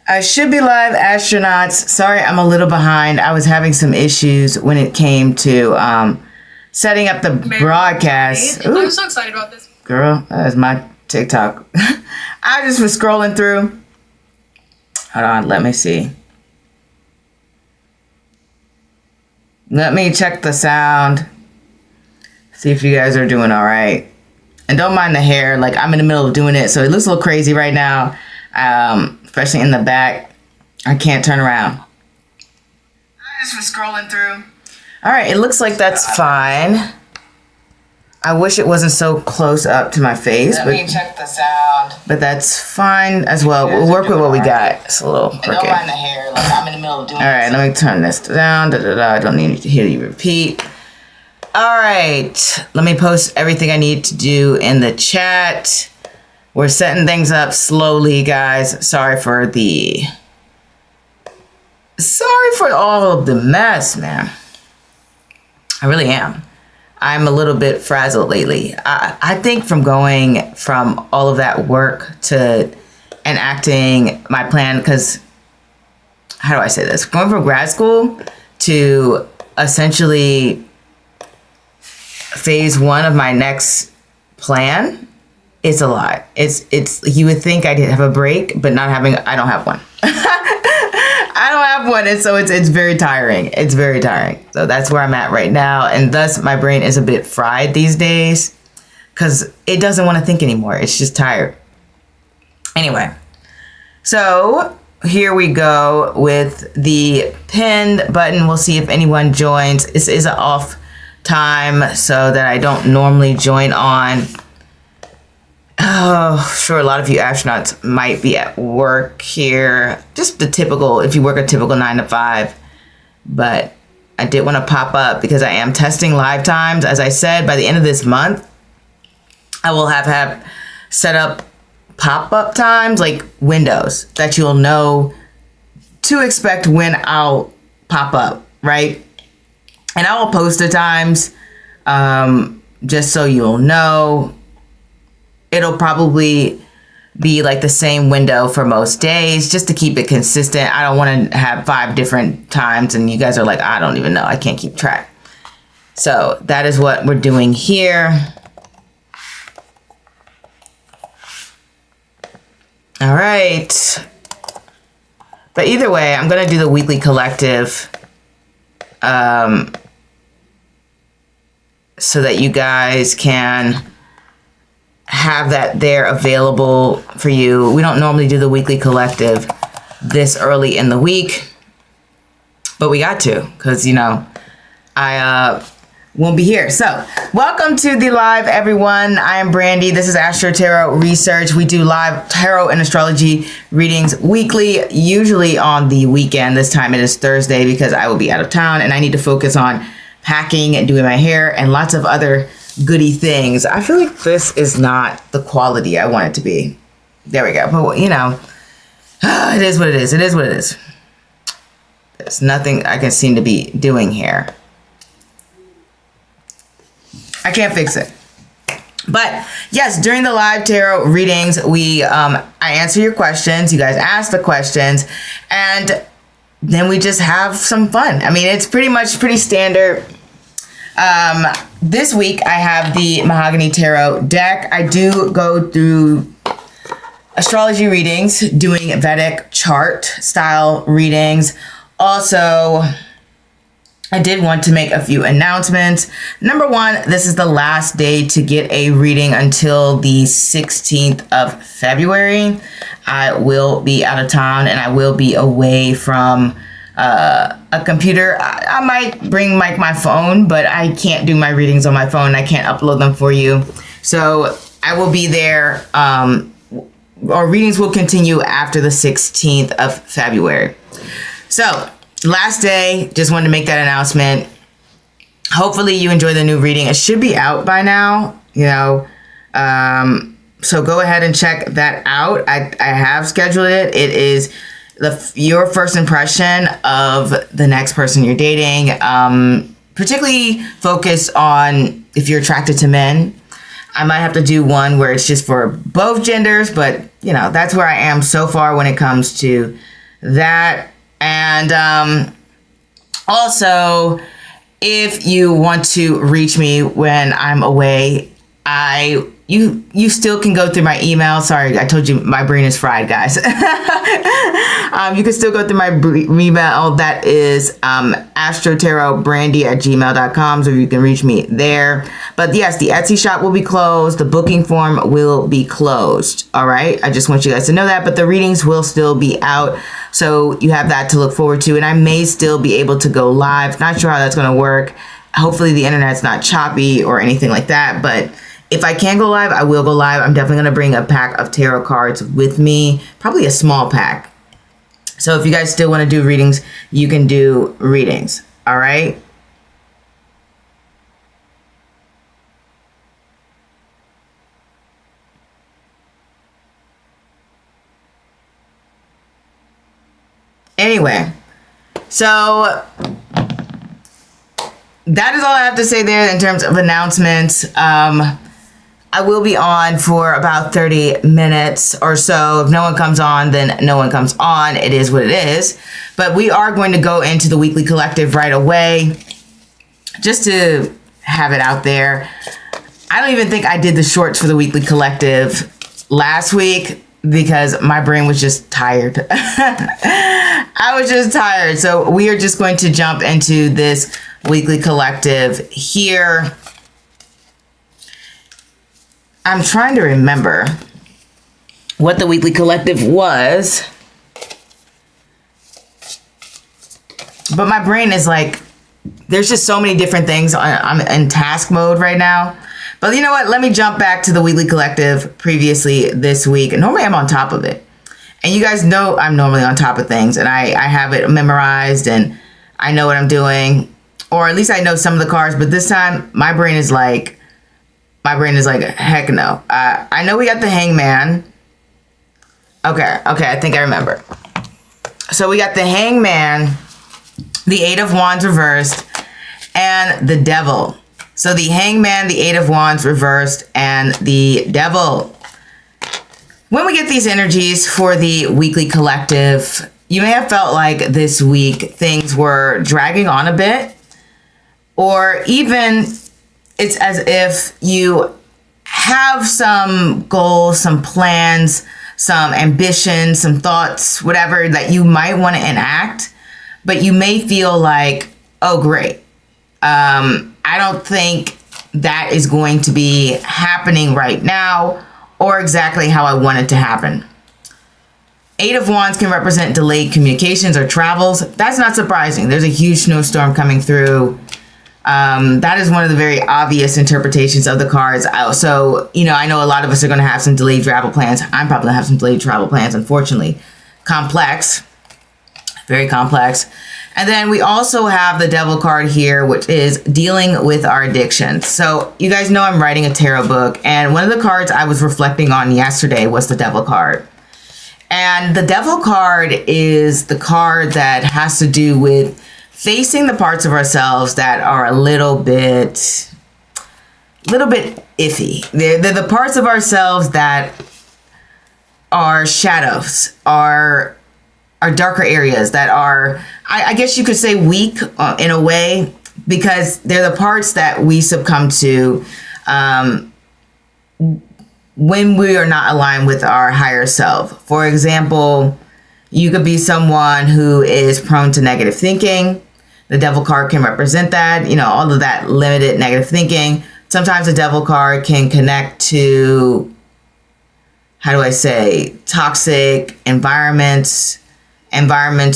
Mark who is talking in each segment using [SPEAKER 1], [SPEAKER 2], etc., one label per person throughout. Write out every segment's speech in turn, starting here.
[SPEAKER 1] I should be live, astronauts. Sorry, I'm a little behind. I was having some issues when it came to setting up the broadcast.
[SPEAKER 2] I'm so excited about this.
[SPEAKER 1] Girl, that is my TikTok. I just was scrolling through. Hold on, let me see. Let me check the sound. See if you guys are doing all right. And don't mind the hair. Like, I'm in the middle of doing it, so it looks a little crazy right now. Especially in the back. I can't turn around. I just was scrolling through. All right, it looks like that's fine. I wish it wasn't so close up to my face. Let me check the sound. But that's fine as well. We'll work with what we got. It's a little crooked. Don't mind the hair. Like, I'm in the middle of doing it. All right, let me turn this down. I don't need to hear you repeat. All right, let me post everything I need to do in the chat. We're setting things up slowly, guys. Sorry for all of the mess, man. I really am. I'm a little bit frazzled lately. I think from going from all of that work to enacting my plan, because how do I say this? Going from grad school to essentially phase one of my next plan. It's a lot. It's you would think I'd have a break, but I don't have one. I don't have one, and so it's very tiring. It's very tiring. So that's where I'm at right now, and thus my brain is a bit fried these days because it doesn't want to think anymore. It's just tired. Anyway, so here we go with the pinned button. We'll see if anyone joins. This is an off time, so that I don't normally join on. Oh, sure, a lot of you astronauts might be at work here. Just the typical, if you work a typical 9 to 5. But I did want to pop up because I am testing live times. As I said, by the end of this month, I will have set up pop-up times, like windows, that you'll know to expect when I'll pop up, right? And I will post the times just so you'll know. It'll probably be like the same window for most days just to keep it consistent. I don't want to have 5 different times and you guys are like, I don't even know. I can't keep track. So that is what we're doing here. All right. But either way, I'm going to do the weekly collective so that you guys can have that there available for you. We don't normally do the weekly collective this early in the week, but we got to, because, you know, I won't be here. So welcome to the live, everyone. I am Brandi. This is AstroTarotResearch. We do live tarot and astrology readings weekly, usually on the weekend. This time it is Thursday because I will be out of town and I need to focus on packing and doing my hair and lots of other goody things. I feel like this is not the quality I want it to be. There we go. But, you know, it is what it is. It is what it is. There's nothing I can seem to be doing here. I can't fix it. But yes, during the live tarot readings, I answer your questions. You guys ask the questions, and then we just have some fun. I mean, it's pretty standard. This week I have the Mahogany Tarot deck. I do go through astrology readings, doing Vedic chart style readings. Also, I did want to make a few announcements. Number one, this is the last day to get a reading until the 16th of February. I will be out of town and I will be away from a computer. I might bring my phone, but I can't do my readings on my phone. I can't upload them for you. So I will be there. Our readings will continue after the 16th of February. So last day, just wanted to make that announcement. Hopefully you enjoy the new reading. It should be out by now, you know. So go ahead and check that out. I have scheduled it. It is your first impression of the next person you're dating, particularly focus on if you're attracted to men. I might have to do one where it's just for both genders, but you know, that's where I am so far when it comes to that. And also, if you want to reach me when I'm away, you still can go through my email. Sorry, I told you my brain is fried, guys. You can still go through my email. That is AstroTarotBrandi@gmail.com. So you can reach me there. But yes, the Etsy shop will be closed. The booking form will be closed. All right. I just want you guys to know that. But the readings will still be out. So you have that to look forward to. And I may still be able to go live. Not sure how that's going to work. Hopefully the internet's not choppy or anything like that. But if I can go live, I will go live. I'm definitely going to bring a pack of tarot cards with me, probably a small pack. So if you guys still want to do readings, you can do readings. All right. Anyway, so that is all I have to say there in terms of announcements. I will be on for about 30 minutes or so. If no one comes on, then no one comes on. It is what it is. But we are going to go into the weekly collective right away, just to have it out there. I don't even think I did the shorts for the weekly collective last week because my brain was just tired. I was just tired. So we are just going to jump into this weekly collective here. I'm trying to remember what the weekly collective was, but my brain is like, there's just so many different things. I'm in task mode right now. But you know what? Let me jump back to the weekly collective previously this week. Normally I'm on top of it. And you guys know I'm normally on top of things, and I have it memorized and I know what I'm doing, or at least I know some of the cards. But this time my brain is like, heck no. I know we got the Hangman. Okay, I think I remember. So we got the Hangman, the Eight of Wands reversed, and the Devil. So the Hangman, the Eight of Wands reversed, and the Devil. When we get these energies for the weekly collective, you may have felt like this week things were dragging on a bit, or even it's as if you have some goals, some plans, some ambitions, some thoughts, whatever that you might want to enact, but you may feel like, oh, great. I don't think that is going to be happening right now or exactly how I want it to happen. Eight of Wands can represent delayed communications or travels. That's not surprising. There's a huge snowstorm coming through. That is one of the very obvious interpretations of the cards. So, I know a lot of us are going to have some delayed travel plans. I'm probably going to have some delayed travel plans, unfortunately. Complex. Very complex. And then we also have the Devil card here, which is dealing with our addictions. So you guys know I'm writing a tarot book, and one of the cards I was reflecting on yesterday was the Devil card. And the Devil card is the card that has to do with facing the parts of ourselves that are a little bit iffy. They're the parts of ourselves that are shadows, are darker areas, that are, I guess you could say, weak in a way, because they're the parts that we succumb to when we are not aligned with our higher self. For example, you could be someone who is prone to negative thinking. The Devil card can represent that, all of that limited negative thinking. Sometimes the Devil card can connect to, toxic environments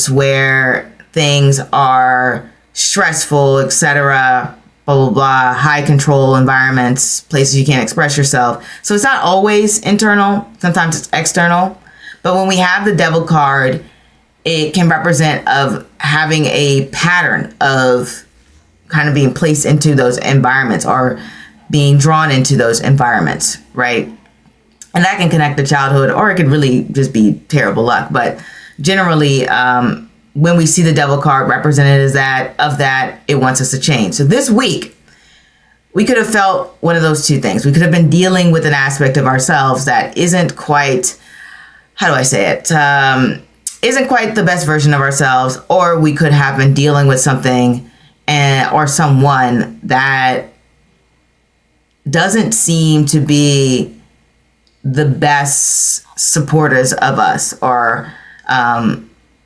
[SPEAKER 1] where things are stressful, etc., blah, blah, blah, high control environments, places you can't express yourself. So it's not always internal. Sometimes it's external. But when we have the Devil card, it can represent of having a pattern of kind of being placed into those environments or being drawn into those environments, right? And that can connect to childhood, or it could really just be terrible luck. But generally, when we see the Devil card represented as that, it wants us to change. So this week, we could have felt one of those two things. We could have been dealing with an aspect of ourselves that isn't quite, isn't quite the best version of ourselves, or we could have been dealing with something or someone that doesn't seem to be the best supporters of us, or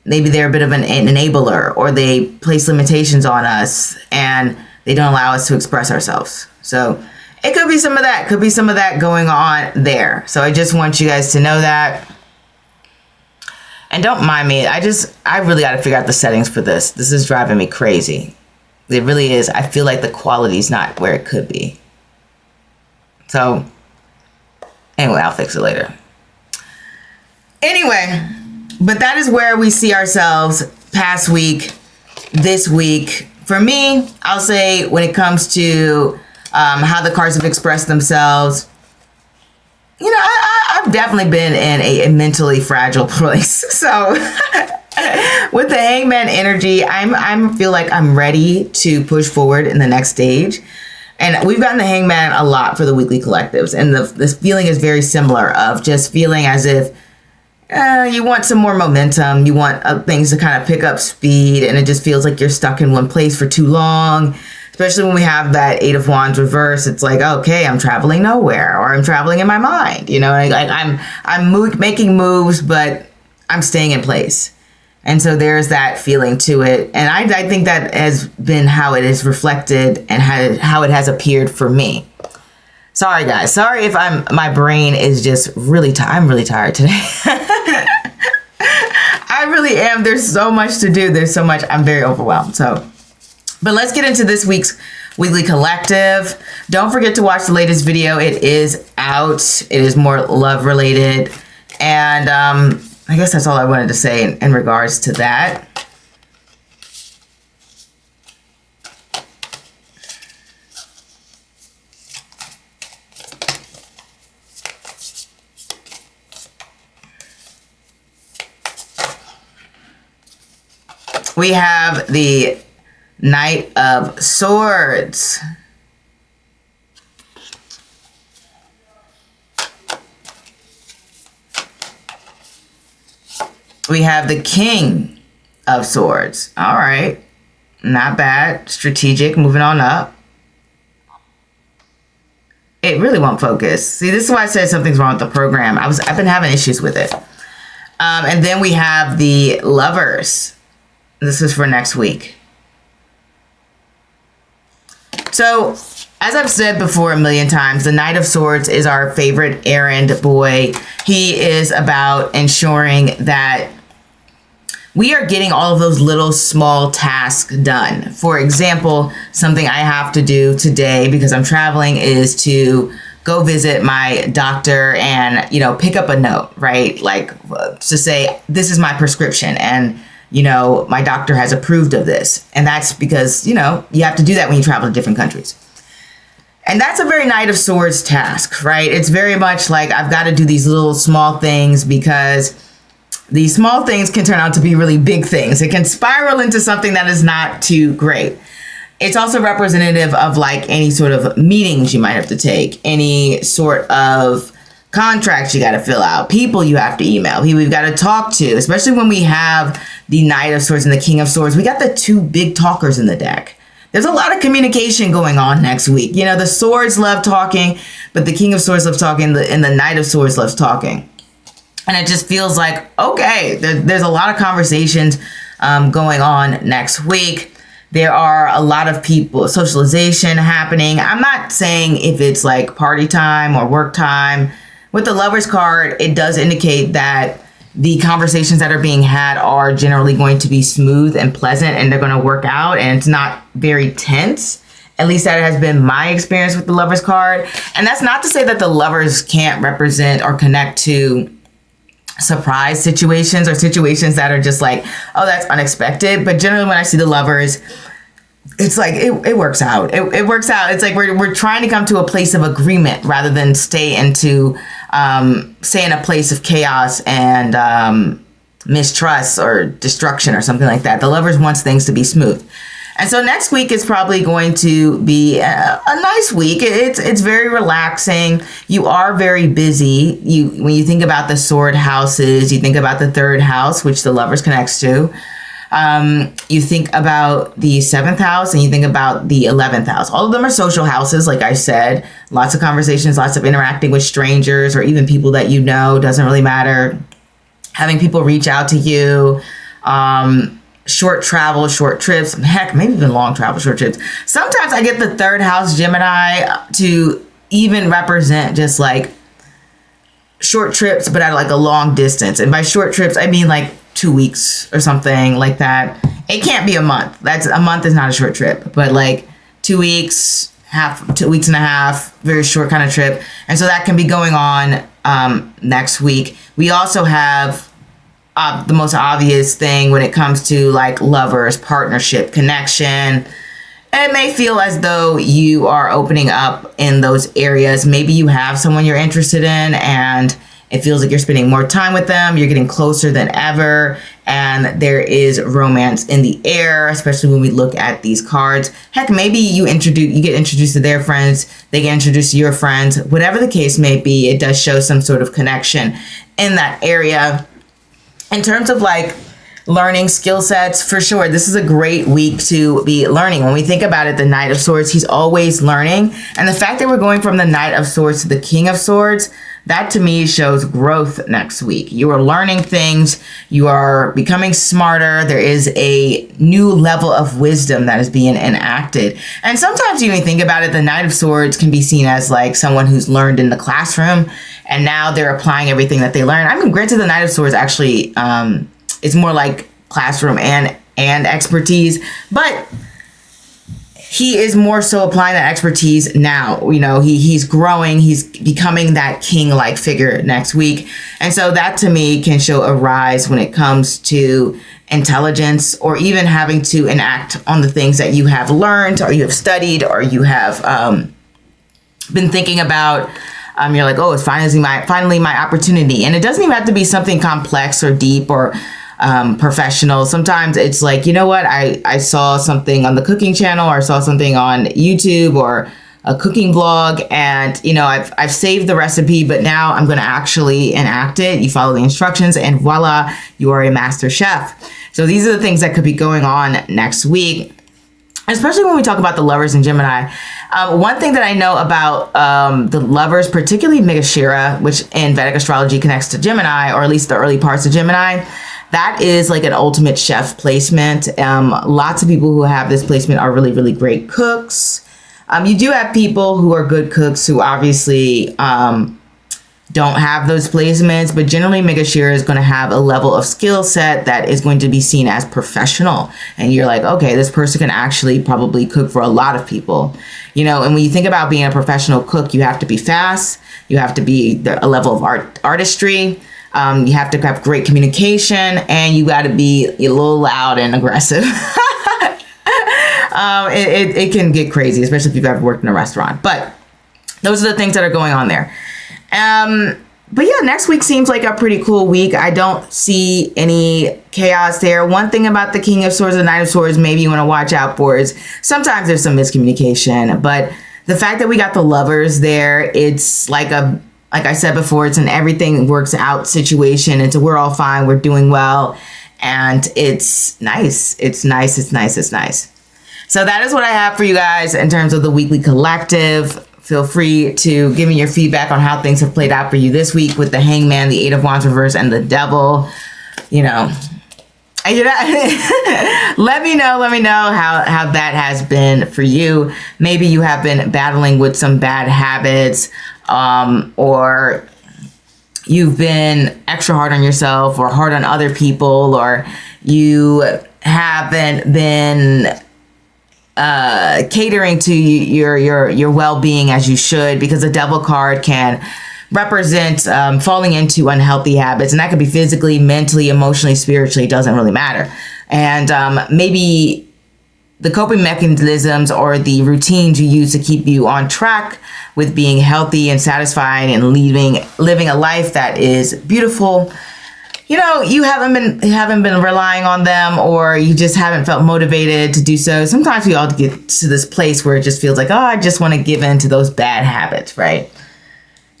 [SPEAKER 1] maybe they're a bit of an enabler, or they place limitations on us and they don't allow us to express ourselves. So it could be some of that going on there. So I just want you guys to know that. And don't mind me. I really got to figure out the settings for this. This is driving me crazy. It really is. I feel like the quality's not where it could be. So anyway, I'll fix it later. Anyway, but that is where we see ourselves past week, this week. For me, I'll say when it comes to how the cards have expressed themselves, you know, I've definitely been in a mentally fragile place. So with the Hangman energy, I feel like I'm ready to push forward in the next stage. And we've gotten the Hangman a lot for the weekly collectives. And this feeling is very similar, of just feeling as if you want some more momentum. You want things to kind of pick up speed. And it just feels like you're stuck in one place for too long. Especially when we have that Eight of Wands reverse. It's like, okay, I'm traveling nowhere, or I'm traveling in my mind. You know, I'm making moves, but I'm staying in place. And so there's that feeling to it. And I think that has been how it is reflected and how it has appeared for me. Sorry, guys. Sorry if my brain is just really tired. I'm really tired today. I really am. There's so much to do. There's so much. I'm very overwhelmed. But let's get into this week's weekly collective. Don't forget to watch the latest video. It is out. It is more love related. And I guess that's all I wanted to say in regards to that. We have the Knight of Swords. We have the King of Swords. All right. Not bad. Strategic. Moving on up. It really won't focus. See, this is why I said something's wrong with the program. I've been having issues with it. And then we have the Lovers. This is for next week. So, as I've said before a million times, the Knight of Swords is our favorite errand boy. He is about ensuring that we are getting all of those little small tasks done. For example, something I have to do today because I'm traveling is to go visit my doctor and, you know, pick up a note, right? Like to say, this is my prescription and, you know, my doctor has approved of this. And that's because, you know, you have to do that when you travel to different countries. And that's a very Knight of Swords task, right? It's very much like I've got to do these little small things because these small things can turn out to be really big things. It can spiral into something that is not too great. It's also representative of like any sort of meetings you might have to take, any sort of contracts you got to fill out, people you have to email, people you've got to talk to, especially when we have the Knight of Swords and the King of Swords. We got the two big talkers in the deck. There's a lot of communication going on next week. You know, the Swords love talking, but the King of Swords loves talking, and the Knight of Swords loves talking. And it just feels like, okay, there's a lot of conversations going on next week. There are a lot of people, socialization happening. I'm not saying if it's like party time or work time. With the Lovers card, it does indicate that the conversations that are being had are generally going to be smooth and pleasant, and they're going to work out, and it's not very tense. At least that has been my experience with the Lovers card. And that's not to say that the Lovers can't represent or connect to surprise situations or situations that are just like, oh, that's unexpected. But generally when I see the Lovers, it's like it works out. It works out. It's like we're trying to come to a place of agreement rather than stay in a place of chaos and mistrust or destruction or something like that. The Lovers wants things to be smooth. And so next week is probably going to be a nice week. It's very relaxing. You are very busy. When you think about the sword houses, you think about the third house, which the Lovers connects to. You think about the 7th house and you think about the 11th house. All of them are social houses, like I said. Lots of conversations, lots of interacting with strangers or even people that you know. Doesn't really matter. Having people reach out to you. Short travel, short trips, heck, maybe even long travel, short trips. Sometimes I get the 3rd house Gemini to even represent just like short trips, but at like a long distance. And by short trips, I mean like 2 weeks or something like that. It can't be a month. A month is not a short trip, but like 2 weeks, 2 weeks and a half, very short kind of trip. And so that can be going on next week. We also have the most obvious thing when it comes to like lovers, partnership, connection. It may feel as though you are opening up in those areas. Maybe you have someone you're interested in and it feels like you're spending more time with them. You're getting closer than ever. And there is romance in the air, especially when we look at these cards. Heck, maybe you get introduced to their friends. They get introduced to your friends. Whatever the case may be, it does show some sort of connection in that area. In terms of like learning skill sets, for sure, this is a great week to be learning. When we think about it, the Knight of Swords, he's always learning. And the fact that we're going from the Knight of Swords to the King of Swords, that to me shows growth next week. You are learning things. You are becoming smarter. There is a new level of wisdom that is being enacted. And sometimes you think about it, the Knight of Swords can be seen as like someone who's learned in the classroom and now they're applying everything that they learned. I mean, granted, the Knight of Swords actually is more like classroom and expertise, but he is more so applying that expertise now. You know, he's growing, he's becoming that king-like figure next week. And so that to me can show a rise when it comes to intelligence or even having to enact on the things that you have learned or you have studied or you have been thinking about. You're like, oh, it's finally my opportunity. And it doesn't even have to be something complex or deep or professional. Sometimes it's like, you know what, I saw something on the cooking channel or I saw something on YouTube or a cooking vlog and, you know, I've saved the recipe, but now I'm going to actually enact it. You follow the instructions and voila, you are a master chef. So these are the things that could be going on next week, especially when we talk about the Lovers in Gemini. One thing that I know about the Lovers, particularly Mrigashira, which in Vedic astrology connects to Gemini, or at least the early parts of Gemini, that is like an ultimate chef placement. Lots of people who have this placement are really, really great cooks. You do have people who are good cooks who obviously don't have those placements, but generally Mrigashira is going to have a level of skill set that is going to be seen as professional. And you're like, okay, this person can actually probably cook for a lot of people. You know, and when you think about being a professional cook, you have to be fast. You have to be a level of artistry. You have to have great communication and you got to be a little loud and aggressive. It can get crazy, especially if you've ever worked in a restaurant. But those are the things that are going on there. But yeah, next week seems like a pretty cool week. I don't see any chaos there. One thing about the King of Swords and Knight of Swords maybe you want to watch out for is sometimes there's some miscommunication. But the fact that we got the Lovers there, it's like I said before, it's an everything works out situation. It's a we're all fine, we're doing well, and it's nice. It's nice, it's nice, it's nice. So that is what I have for you guys in terms of the weekly collective. Feel free to give me your feedback on how things have played out for you this week with the Hangman, the Eight of Wands reverse, and the Devil. You know, let me know how that has been for you. Maybe you have been battling with some bad habits, or you've been extra hard on yourself or hard on other people, or you haven't been catering to your well-being as you should, because the Devil card can represent falling into unhealthy habits, and that could be physically, mentally, emotionally, spiritually. It doesn't really matter. And maybe the coping mechanisms or the routines you use to keep you on track with being healthy and satisfied and living a life that is beautiful you haven't been relying on them, or you just haven't felt motivated to do so. Sometimes we all get to this place where it just feels like, oh, I just want to give in to those bad habits, right?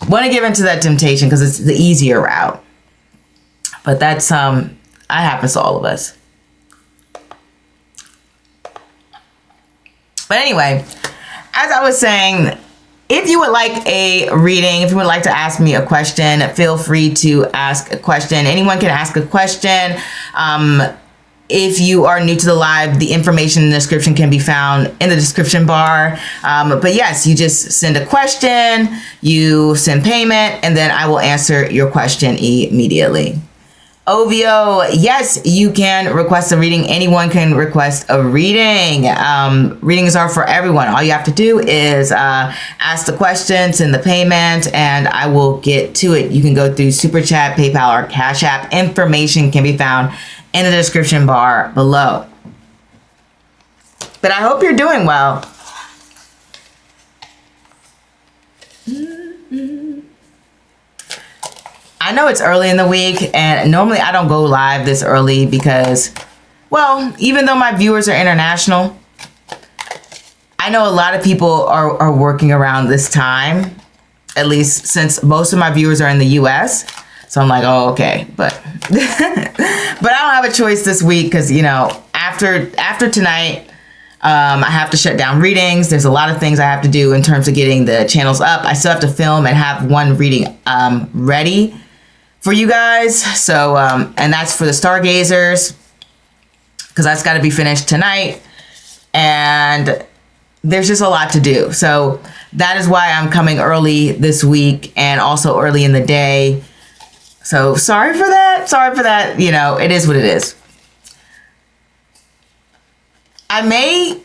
[SPEAKER 1] Want to give in to that temptation because it's the easier route. But that happens to all of us. But anyway, as I was saying, if you would like a reading, if you would like to ask me a question, feel free to ask a question. Anyone can ask a question. If you are new to the live, the information in the description can be found in the description bar. But yes, you just send a question, you send payment, and then I will answer your question immediately. OVO, yes, you can request a reading. Anyone can request a reading. Readings are for everyone. All you have to do is ask the question, send the payment, and I will get to it. You can go through Super Chat, PayPal, or Cash App. Information can be found in the description bar below. But I hope you're doing well. I know it's early in the week, and normally I don't go live this early because, well, even though my viewers are international, I know a lot of people are working around this time, at least since most of my viewers are in the US. So I'm like, oh, okay. But but I don't have a choice this week because, after tonight, I have to shut down readings. There's a lot of things I have to do in terms of getting the channels up. I still have to film and have one reading ready for you guys. So, and that's for the stargazers, because that's got to be finished tonight. And there's just a lot to do. So that is why I'm coming early this week and also early in the day. So sorry for that. It is what it is.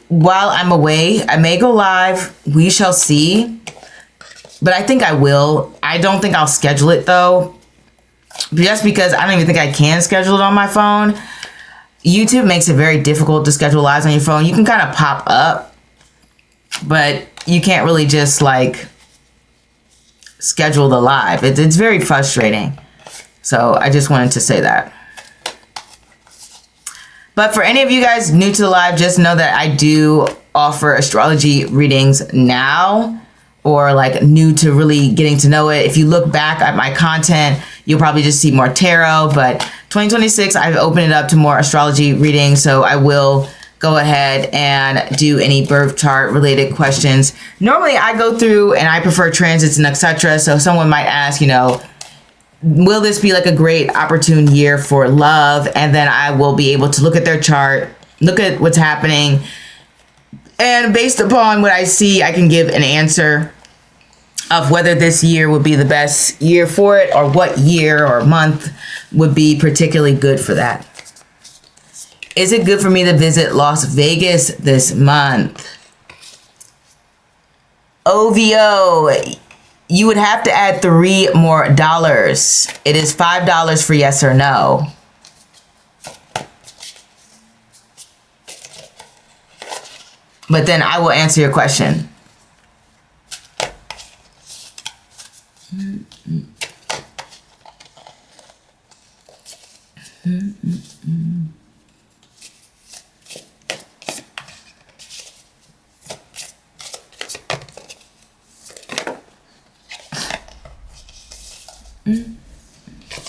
[SPEAKER 1] While I'm away, I may go live. We shall see. But I think I will. I don't think I'll schedule it though, just because I don't even think I can schedule it on my phone. YouTube makes it very difficult to schedule lives on your phone. You can kind of pop up, but you can't really just schedule the live. It's very frustrating. So I just wanted to say that. But for any of you guys new to the live, just know that I do offer astrology readings now, or new to really getting to know it. If you look back at my content, you'll probably just see more tarot. But 2026, I've opened it up to more astrology readings. So I will go ahead and do any birth chart related questions. Normally I go through and I prefer transits and etc. So someone might ask, will this be a great opportune year for love? And then I will be able to look at their chart, look at what's happening. And based upon what I see, I can give an answer of whether this year would be the best year for it, or what year or month would be particularly good for that. Is it good for me to visit Las Vegas this month? OVO, you would have to add $3 more. It is $5 for yes or no. But then I will answer your question.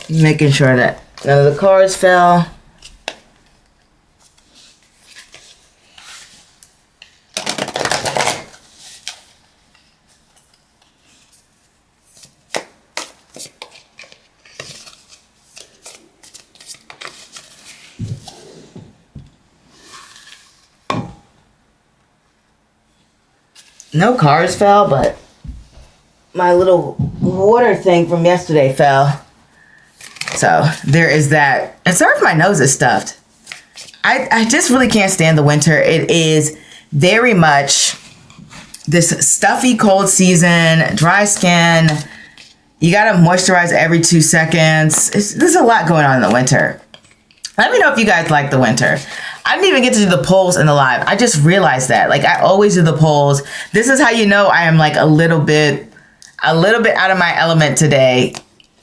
[SPEAKER 1] Making sure that none of the cards fell. No cards fell, but my little water thing from yesterday fell. So there is that. And sorry if my nose is stuffed. I just really can't stand the winter. It is very much this stuffy cold season, dry skin. You got to moisturize every 2 seconds. There's a lot going on in the winter. Let me know if you guys like the winter. I didn't even get to do the polls in the live. I just realized that. I always do the polls. This is how you know I am a little bit out of my element today,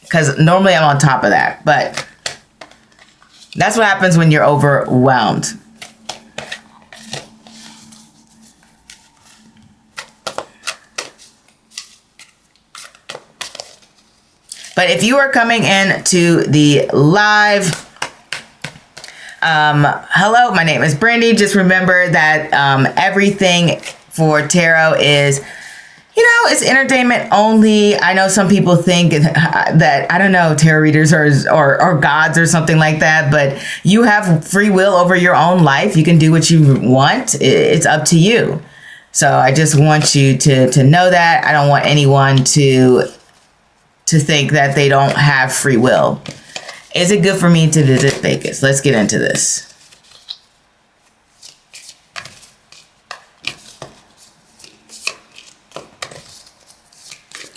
[SPEAKER 1] because normally I'm on top of that. But That's what happens when you're overwhelmed. But if you are coming in to the live, hello, my name is Brandi. Just remember that everything for tarot is, it's entertainment only. I know some people think that, I don't know, tarot readers are gods or something like that, but you have free will over your own life. You can do what you want. It's up to you. So I just want you to know that. I don't want anyone to think that they don't have free will. Is it good for me to visit Vegas? Let's get into this.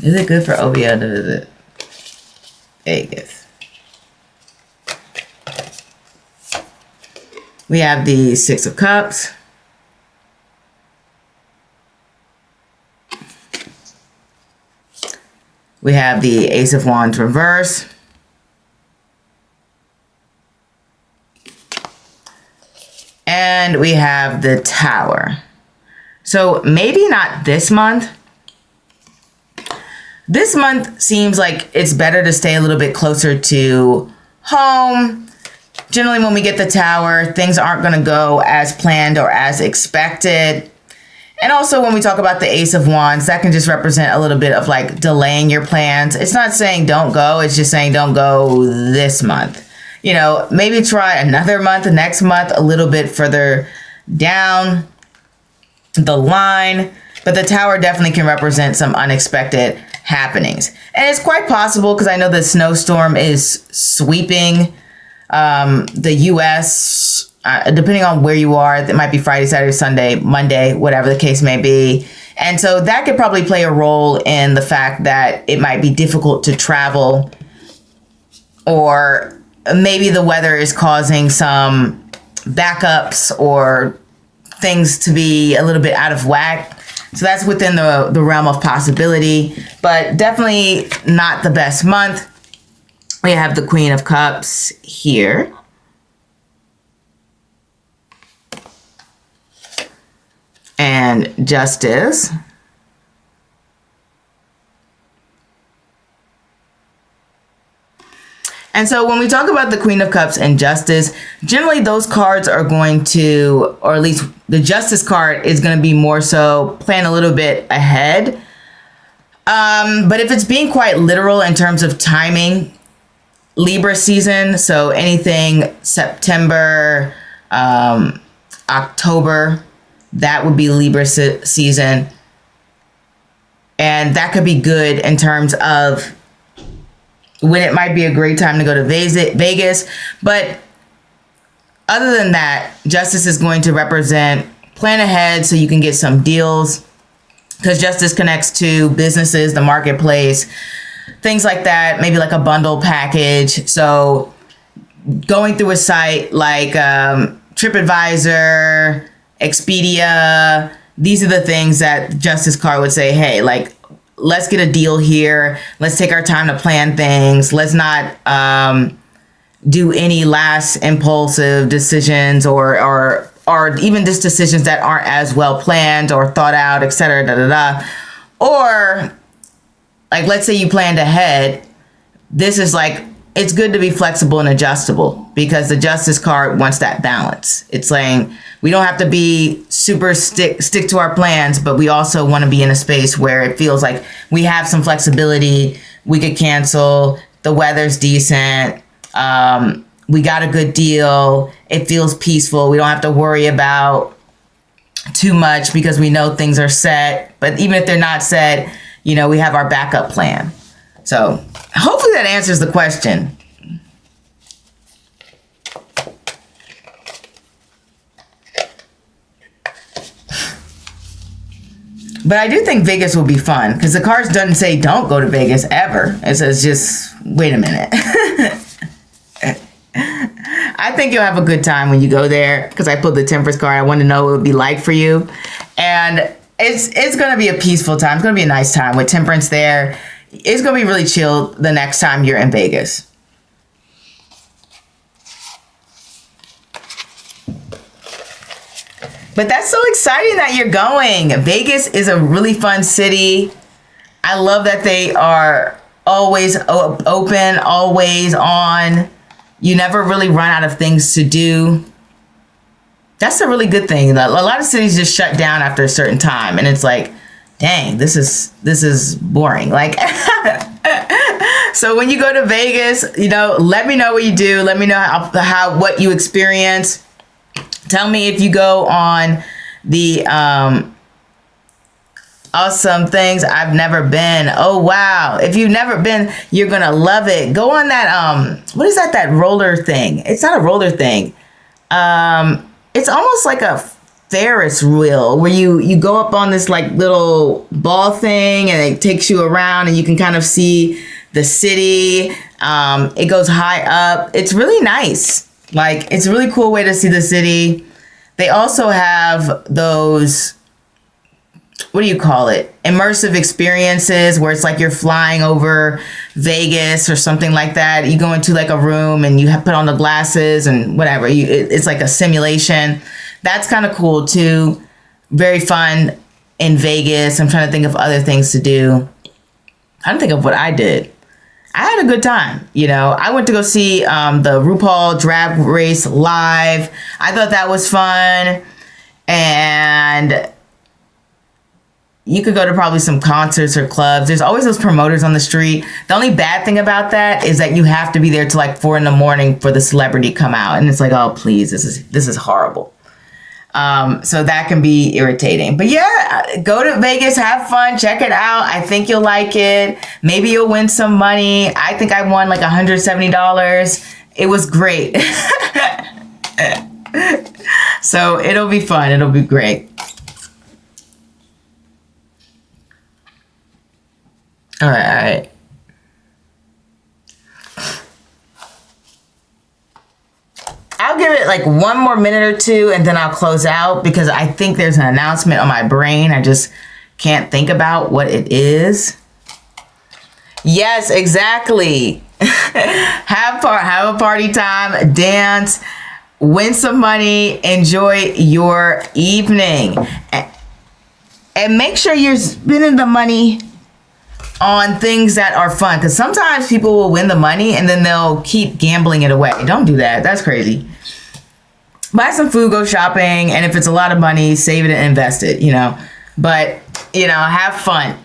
[SPEAKER 1] Is it good for OVO to visit Vegas? We have the Six of Cups. We have the Ace of Wands reverse. And we have the Tower. So maybe not this month. This month seems like it's better to stay a little bit closer to home. Generally, when we get the Tower, things aren't going to go as planned or as expected. And also when we talk about the Ace of Wands, that can just represent a little bit of like delaying your plans. It's not saying don't go. It's just saying don't go this month. Maybe try another month, next month, a little bit further down the line. But the Tower definitely can represent some unexpected happenings. And it's quite possible, because I know the snowstorm is sweeping the U.S., depending on where you are. It might be Friday, Saturday, Sunday, Monday, whatever the case may be. And so that could probably play a role in the fact that it might be difficult to travel, or maybe the weather is causing some backups or things to be a little bit out of whack. So that's within the realm of possibility, but definitely not the best month. We have the Queen of Cups here. And Justice. And so when we talk about the Queen of Cups and Justice, generally those cards are going to, or at least the Justice card is going to be more so plan a little bit ahead. But if it's being quite literal in terms of timing, Libra season, so anything September, October, that would be Libra season. And that could be good in terms of when it might be a great time to go to Vegas. But other than that, Justice is going to represent plan ahead so you can get some deals, because Justice connects to businesses, the marketplace, things like that, maybe like a bundle package. So going through a site like TripAdvisor, Expedia, these are the things that Justice card would say, hey, like, let's get a deal here. Let's take our time to plan things. Let's not do any last impulsive decisions or even just decisions that aren't as well planned or thought out, et cetera, da, da, da. Or like, let's say you planned ahead. This is like, it's good to be flexible and adjustable, because the Justice card wants that balance. It's saying we don't have to be super stick to our plans, but we also want to be in a space where it feels like we have some flexibility. We could cancel. The weather's decent. We got a good deal. It feels peaceful. We don't have to worry about too much because we know things are set. But even if they're not set, we have our backup plan. So hopefully that answers the question. But I do think Vegas will be fun, because the cards doesn't say don't go to Vegas ever. It says just wait a minute. I think you'll have a good time when you go there, because I pulled the Temperance card. I want to know what it would be like for you. And it's going to be a peaceful time. It's going to be a nice time with Temperance there. It's going to be really chill the next time you're in Vegas. But that's so exciting that you're going. Vegas is a really fun city. I love that they are always open, always on. You never really run out of things to do. That's a really good thing. A lot of cities just shut down after a certain time, and it's like, dang, this is boring. Like, so when you go to Vegas, let me know what you do. Let me know how what you experience. Tell me if you go on the awesome things. I've never been. Oh wow! If you've never been, you're gonna love it. Go on that what is that roller thing? It's not a roller thing. It's almost like a Ferris wheel where you go up on this like little ball thing and it takes you around and you can kind of see the city. It goes high up. It's really nice. Like, it's a really cool way to see the city. They also have those, what do you call it? Immersive experiences where it's like you're flying over Vegas or something like that. You go into like a room and you have put on the glasses and whatever. It's like a simulation. That's kind of cool too. Very fun in Vegas. I'm trying to think of other things to do. I don't think of what I did. I had a good time. I went to go see the RuPaul Drag Race live. I thought that was fun. And you could go to probably some concerts or clubs. There's always those promoters on the street. The only bad thing about that is that you have to be there till like 4 a.m. for the celebrity to come out. And it's like, oh, please, this is horrible. So that can be irritating. But yeah, go to Vegas, have fun, check it out. I think you'll like it. Maybe you'll win some money. I think I won like $170. It was great. So it'll be fun. It'll be great. All right. I'll give it like one more minute or two and then I'll close out because I think there's an announcement on my brain. I just can't think about what it is. Yes, exactly. Have a party time, dance, win some money, enjoy your evening. And make sure you're spending the money on things that are fun, because sometimes people will win the money and then they'll keep gambling it away. Don't do that. That's crazy. Buy some food, go shopping, and if it's a lot of money, save it and invest it, But, have fun.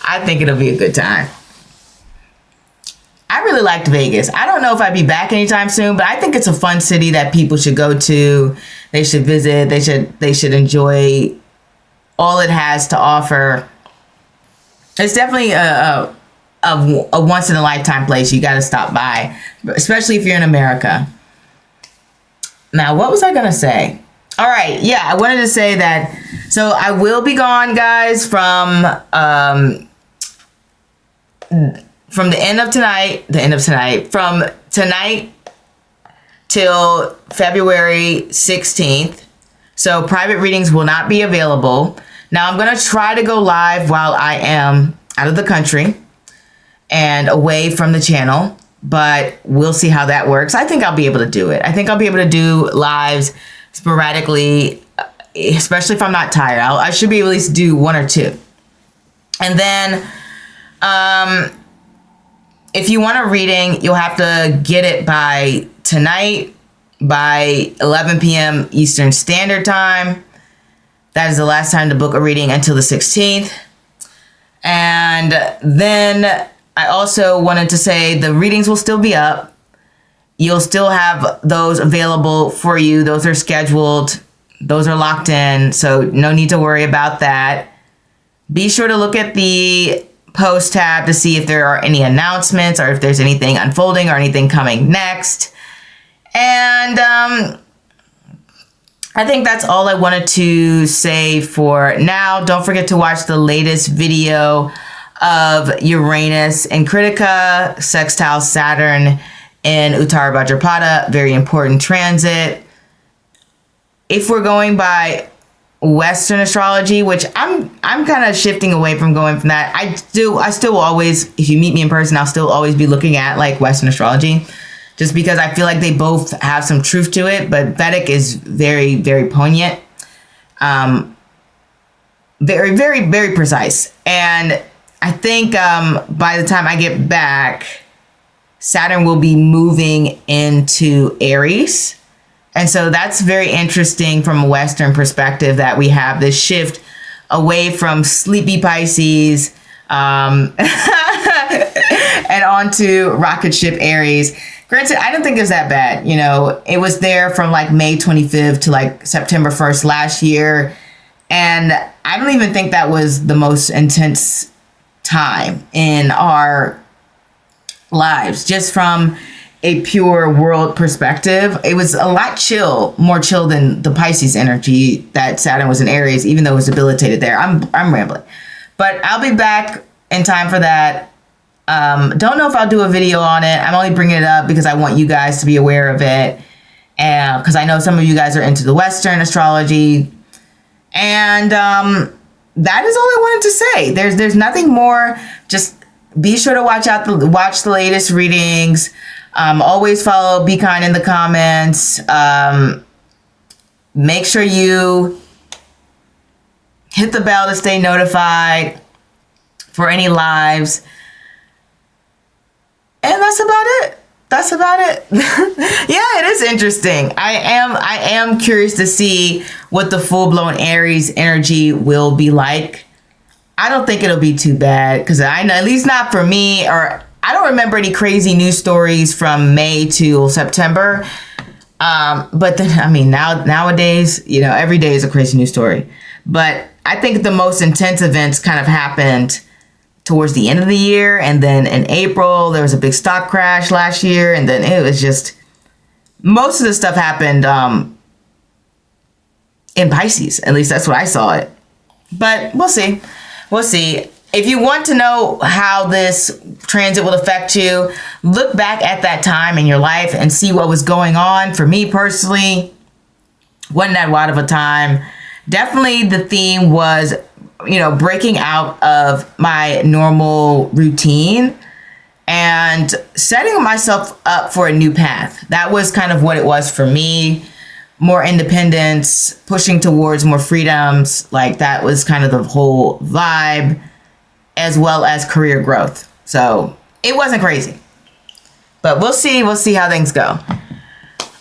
[SPEAKER 1] I think it'll be a good time. I really liked Vegas. I don't know if I'd be back anytime soon, but I think it's a fun city that people should go to. They should visit. They should enjoy all it has to offer. It's definitely a once in a lifetime place you got to stop by, especially if you're in America. Now, what was I going to say? All right. Yeah, I wanted to say that. So I will be gone, guys, from the end of tonight, from tonight till February 16th. So private readings will not be available. Now I'm going to try to go live while I am out of the country and away from the channel, but we'll see how that works. I think I'll be able to do it. I think I'll be able to do lives sporadically, especially if I'm not tired. I should be able to at least do 1 or 2. And then if you want a reading, you'll have to get it by tonight, by 11 p.m. Eastern Standard Time. That is the last time to book a reading until the 16th. And then I also wanted to say the readings will still be up. You'll still have those available for you. Those are scheduled. Those are locked in. So no need to worry about that. Be sure to look at the post tab to see if there are any announcements or if there's anything unfolding or anything coming next. And I think that's all I wanted to say for now. Don't forget to watch the latest video of Uranus in Critica, sextile Saturn in Uttara Bhadrapada. Very important transit. If we're going by Western astrology, which I'm kind of shifting away from going from that. I still will always, if you meet me in person, I'll still always be looking at like Western astrology. just because I feel like they both have some truth to it. But Vedic is very, very poignant. Very, very, very precise. And I think by the time I get back, Saturn will be moving into Aries. And so that's very interesting from a Western perspective, that we have this shift away from sleepy Pisces and onto rocket ship Aries. Granted, I don't think it was that bad. You know, it was there from like May 25th to like September 1st last year. And I don't even think that was the most intense time in our lives, just from a pure world perspective. It was a lot more chill than the Pisces energy that Saturn was in Aries, even though it was debilitated there. I'm rambling, but I'll be back in time for that. Don't know if I'll do a video on it. I'm only bringing it up because I want you guys to be aware of it, and because I know some of you guys are into the Western astrology. And that is all I wanted to say. There's nothing more. Just be sure to watch the latest readings. Always follow Be Kind in the comments. Make sure you hit the bell to stay notified for any lives. And that's about it. Yeah, it is interesting. I am curious to see what the full-blown Aries energy will be like. I don't think it'll be too bad, because I know, at least not for me, or I don't remember any crazy news stories from May to September. But then, I mean, nowadays, you know, every day is a crazy news story. But I think the most intense events kind of happened towards the end of the year, and then in April there was a big stock crash last year, and then it was just, most of the stuff happened in Pisces. At least that's what I saw it. But we'll see. If you want to know how this transit will affect you, look back at that time in your life and see what was going on. For me personally, wasn't that wild of a time. Definitely the theme was, you know, breaking out of my normal routine and setting myself up for a new path. That was kind of what it was for me. More independence, pushing towards more freedoms. Like, that was kind of the whole vibe, as well as career growth. So it wasn't crazy, but we'll see how things go.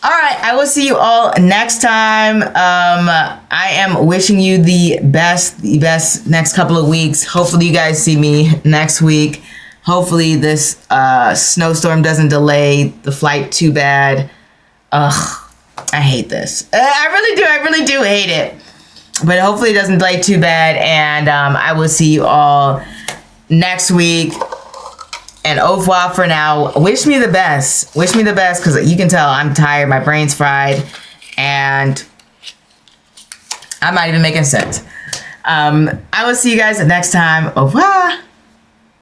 [SPEAKER 1] All right, I will see you all next time. I am wishing you the best next couple of weeks. Hopefully you guys see me next week. Hopefully this snowstorm doesn't delay the flight too bad. Ugh, I hate this. I really do hate it. But hopefully it doesn't delay too bad, and I will see you all next week. And au revoir for now. Wish me the best, because you can tell I'm tired. My brain's fried, and I'm not even making sense. I will see you guys next time. Au revoir.